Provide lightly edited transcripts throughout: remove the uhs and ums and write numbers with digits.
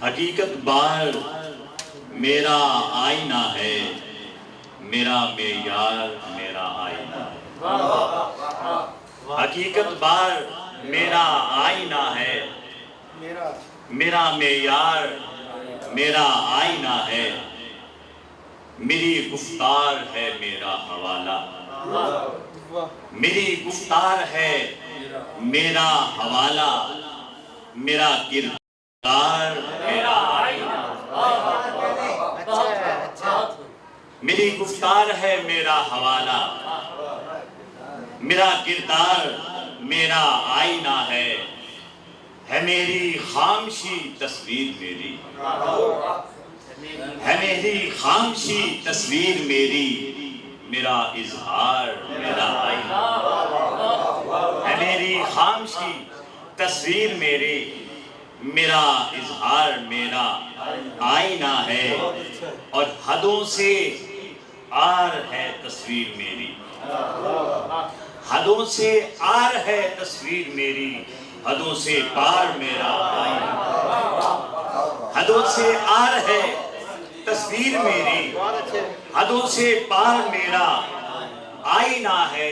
حقیقت بار میرا آئینہ ہے، میرا معیار میرا آئینہ ہے۔ حقیقت بار میرا آئینہ ہے، میرا معیار میرا آئینہ ہے۔ میری گفتار ہے میرا حوالہ، میری گفتار ہے میرا حوالہ، میرا کردار میرا آئینہ۔ میری گفتار ہے میرا حوالہ، میرا کردار میرا آئینہ ہے میری خاموشی تصویر میری، ہے میری خاموشی تصویر میری، میرا اظہار میرا آئینہ ہے میری خاموشی تصویر میری، میرا اظہار میرا آئینہ ہے، اور حدوں سے آر ہے تصویر میری، حدوں سے آر ہے تصویر میری، حدوں سے پار میرا آئینہ، حدوں سے آر ہے تصویر میری، حدوں سے پار میرا آئینہ ہے۔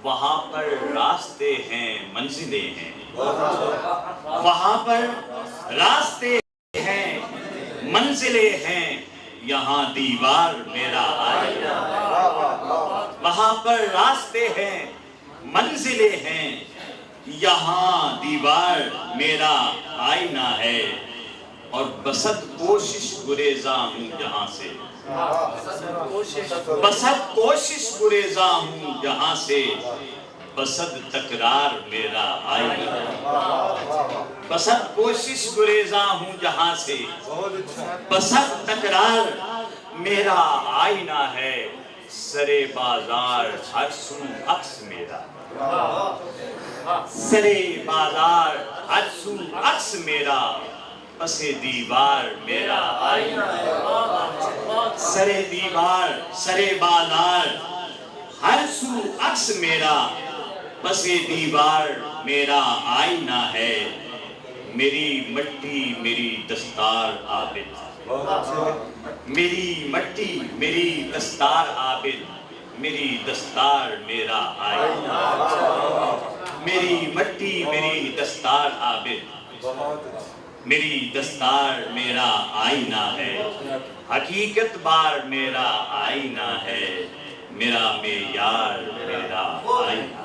وہاں پر راستے ہیں منزلیں ہیں، وہاں پر راستے ہیں منزلیں ہیں، یہاں دیوار میرا آئینہ ہے۔ وہاں پر راستے ہیں منزلیں ہیں، یہاں دیوار میرا آئینہ ہے، اور بسط کوشش گریزاں ہوں جہاں سے، بسط کوشش گریزاں ہوں جہاں سے، بسط تکرار میرا آئینہ ہے۔ بسط کوشش گریزاں ہوں جہاں سے، بسط تکرار میرا آئینہ ہے، سرے بازار ہر سو عکس میرا، سرے بازار ہر سو عکس میرا، پس دیوار میرا آئینہ ہے۔ سرے دیوار سرے بازار ہر سو عکس میرا، پس دیوار میرا آئینہ ہے، میری مٹی میری دستار عابد، میری مٹی میری دستار عابد، میری دستار میرا آئینہ، میری مٹی میری دستار عابد، میری دستار میرا آئینہ ہے۔ حقیقت بار میرا آئینہ ہے، میرا معیار میرا آئینہ۔